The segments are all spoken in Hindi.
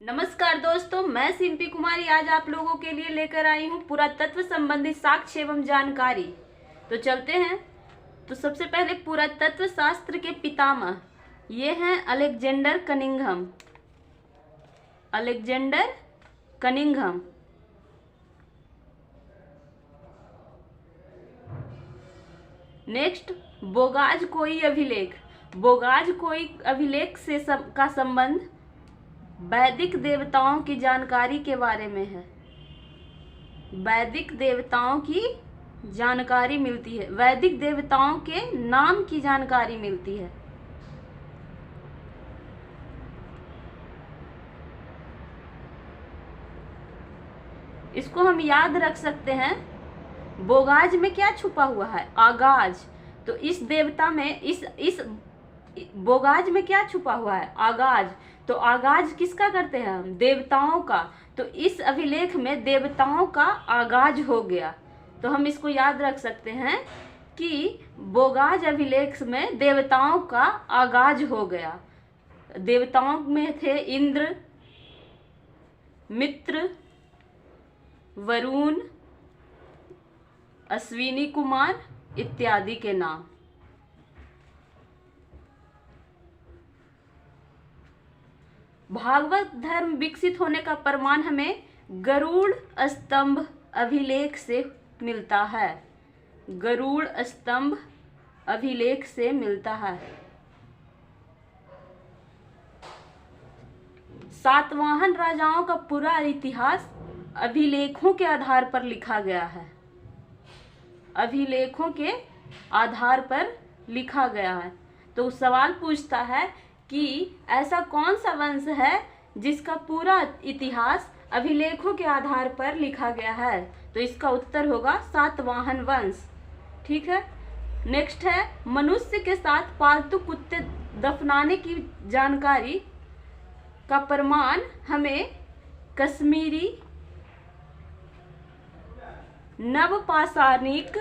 नमस्कार दोस्तों, मैं सिंपी कुमारी आज आप लोगों के लिए लेकर आई हूँ पुरातत्व संबंधी साक्ष्य एवं जानकारी। तो चलते हैं। तो सबसे पहले पुरातत्व शास्त्र के पितामह ये हैं Alexander Cunningham. Alexander Cunningham. Next, Boghaz कोई अभिलेख। बोगाज कोई अभिलेख से का संबंध वैदिक देवताओं की जानकारी के बारे में है। वैदिक देवताओं की जानकारी मिलती है, वैदिक देवताओं के नाम की जानकारी मिलती है। इसको हम याद रख सकते हैं। बोगाज में क्या छुपा हुआ है? आगाज। तो इस देवता में इस बोगाज में क्या छुपा हुआ है? आगाज। तो आगाज किसका करते हैं हम? देवताओं का। तो इस अभिलेख में देवताओं का आगाज हो गया। तो हम इसको याद रख सकते हैं कि बोगाज अभिलेख में देवताओं का आगाज हो गया। देवताओं में थे इंद्र, मित्र, वरुण, अश्विनी कुमार इत्यादि के नाम। भागवत धर्म विकसित होने का प्रमाण हमें गरुड़ स्तंभ अभिलेख से मिलता है। गरुड़ स्तंभ अभिलेख से मिलता है। सातवाहन राजाओं का पूरा इतिहास अभिलेखों के आधार पर लिखा गया है। अभिलेखों के आधार पर लिखा गया है। तो सवाल पूछता है कि ऐसा कौन सा वंश है जिसका पूरा इतिहास अभिलेखों के आधार पर लिखा गया है? तो इसका उत्तर होगा सातवाहन वंश। ठीक है। नेक्स्ट है, मनुष्य के साथ पालतू कुत्ते दफनाने की जानकारी का प्रमाण हमें कश्मीरी नवपाषाणिक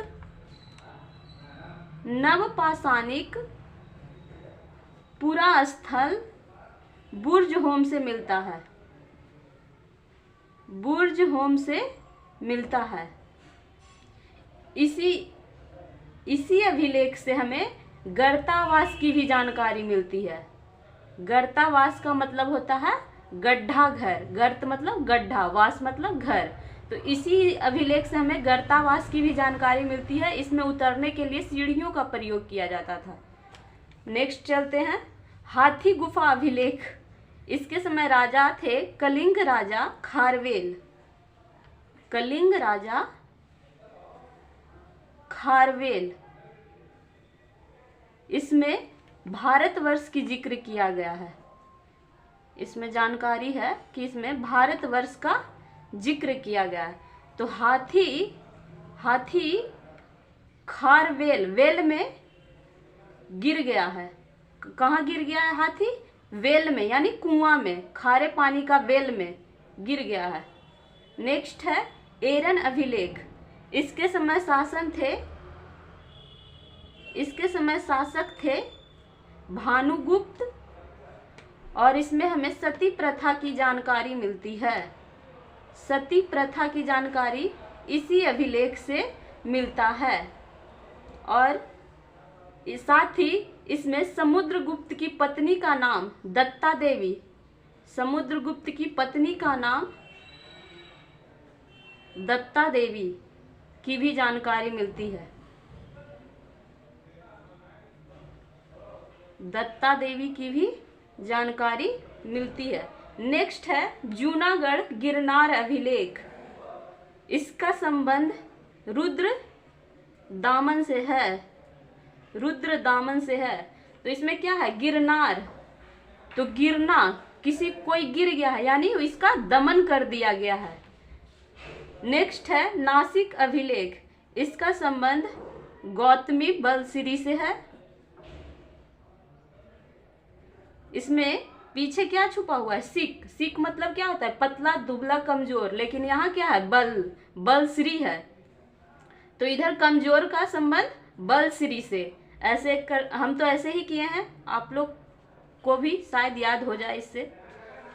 पूरा स्थल बुर्ज होम से मिलता है। बुर्ज होम से मिलता है। इसी अभिलेख से हमें गर्तावास की भी जानकारी मिलती है। गर्तावास का मतलब होता है गड्ढा घर। गर्त मतलब गड्ढा, वास मतलब घर। तो इसी अभिलेख से हमें गर्तावास की भी जानकारी मिलती है। इसमें उतरने के लिए सीढ़ियों का प्रयोग किया जाता था। नेक्स्ट चलते हैं, हाथी गुफा अभिलेख। इसके समय राजा थे कलिंग राजा खारवेल। कलिंग राजा खारवेल। इसमें भारतवर्ष की जिक्र किया गया है। इसमें जानकारी है कि इसमें भारतवर्ष का जिक्र किया गया है। तो हाथी खारवेल, वेल में गिर गया है। कहाँ गिर गया है हाथी? वेल में, यानी कुआं में, खारे पानी का वेल में गिर गया है। नेक्स्ट है एरन अभिलेख। इसके समय शासक थे भानुगुप्त। और इसमें हमें सती प्रथा की जानकारी मिलती है। सती प्रथा की जानकारी इसी अभिलेख से मिलता है। और साथ ही इसमें समुद्रगुप्त की पत्नी का नाम दत्ता देवी। समुद्रगुप्त की पत्नी का नाम दत्ता देवी की भी जानकारी मिलती है। दत्ता देवी की भी जानकारी मिलती है। नेक्स्ट है जूनागढ़ गिरनार अभिलेख। इसका संबंध रुद्र दामन से है। रुद्र दामन से है। तो इसमें क्या है? गिरनार। तो गिरना, कोई गिर गया है, यानी इसका दमन कर दिया गया है। नेक्स्ट है नासिक अभिलेख। इसका संबंध गौतमी बलसिरी से है। इसमें पीछे क्या छुपा हुआ है? सिक। सिक मतलब क्या होता है? पतला, दुबला, कमजोर। लेकिन यहाँ क्या है? बलश्री है। तो इधर कमजोर का संबंध बलश्री से। हम तो ऐसे ही किए हैं, आप लोग को भी शायद याद हो जाए इससे।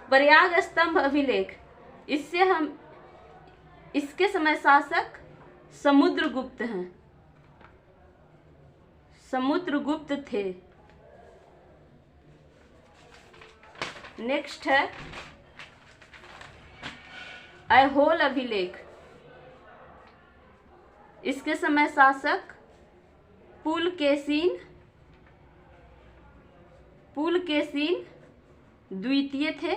प्रयाग स्तंभ अभिलेख, इसके समय शासक समुद्रगुप्त हैं, समुद्रगुप्त थे। नेक्स्ट है ऐहोल अभिलेख, इसके समय शासक पुलकेशिन द्वितीय थे।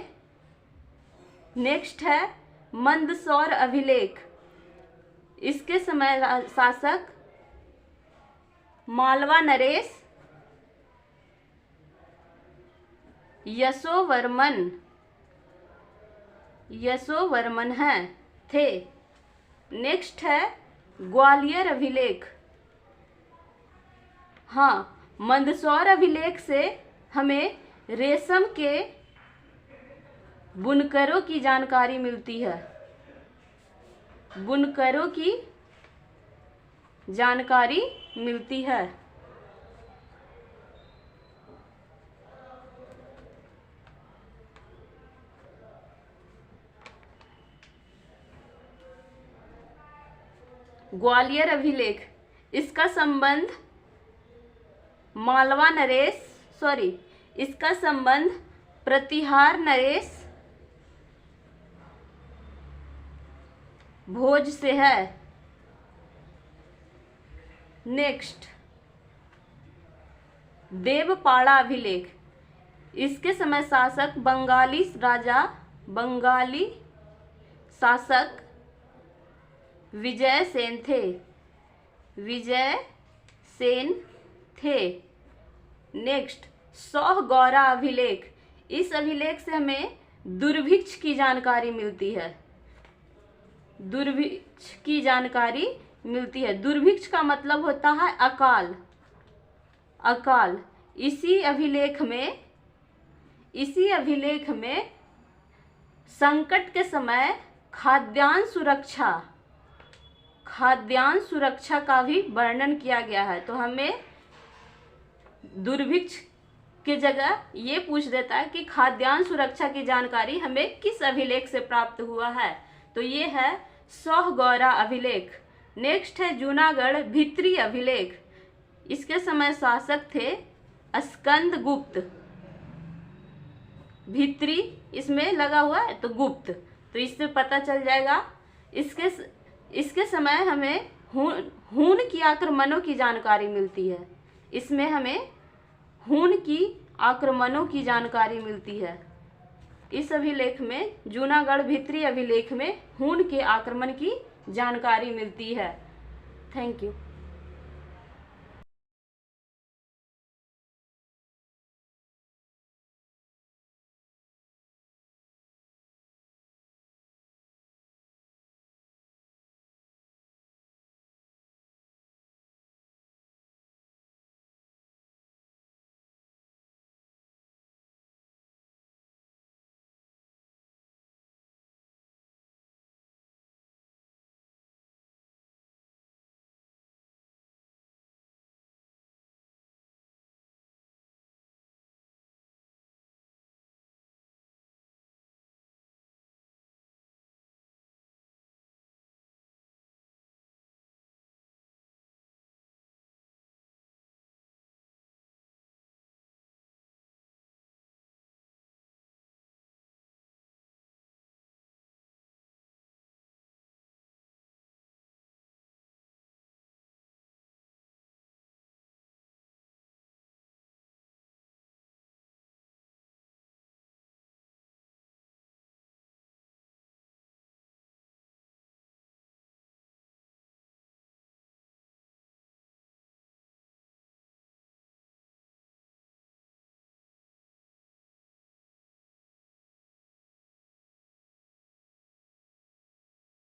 नेक्स्ट है मंदसौर अभिलेख, इसके समय शासक मालवा नरेश यशोवर्मन हैं थे। नेक्स्ट है ग्वालियर अभिलेख। हाँ, मंदसौर अभिलेख से हमें रेशम के बुनकरों की जानकारी मिलती है, बुनकरों की जानकारी मिलती है। ग्वालियर अभिलेख, इसका संबंध इसका संबंध प्रतिहार नरेश भोज से है। नेक्स्ट देवपाड़ा अभिलेख, इसके समय शासक बंगाली शासक विजयसेन थे। नेक्स्ट सौहगौरा अभिलेख, इस अभिलेख से हमें दुर्भिक्ष की जानकारी मिलती है, दुर्भिक्ष की जानकारी मिलती है। दुर्भिक्ष का मतलब होता है अकाल। इसी अभिलेख में संकट के समय खाद्यान्न सुरक्षा का भी वर्णन किया गया है। तो हमें दुर्भिक्ष की जगह ये पूछ देता है कि खाद्यान्न सुरक्षा की जानकारी हमें किस अभिलेख से प्राप्त हुआ है, तो ये है सौहगौरा अभिलेख। नेक्स्ट है जूनागढ़ भित्री अभिलेख, इसके समय शासक थे स्कंदगुप्त। भित्री इसमें लगा हुआ है तो गुप्त, तो इससे पता चल जाएगा। इसके समय हमें हून की आक्रमणों की जानकारी मिलती है, इसमें हमें हून की आक्रमणों की जानकारी मिलती है। इस अभिलेख में जूनागढ़ भित्री अभिलेख में हून के आक्रमण की जानकारी मिलती है। Thank you.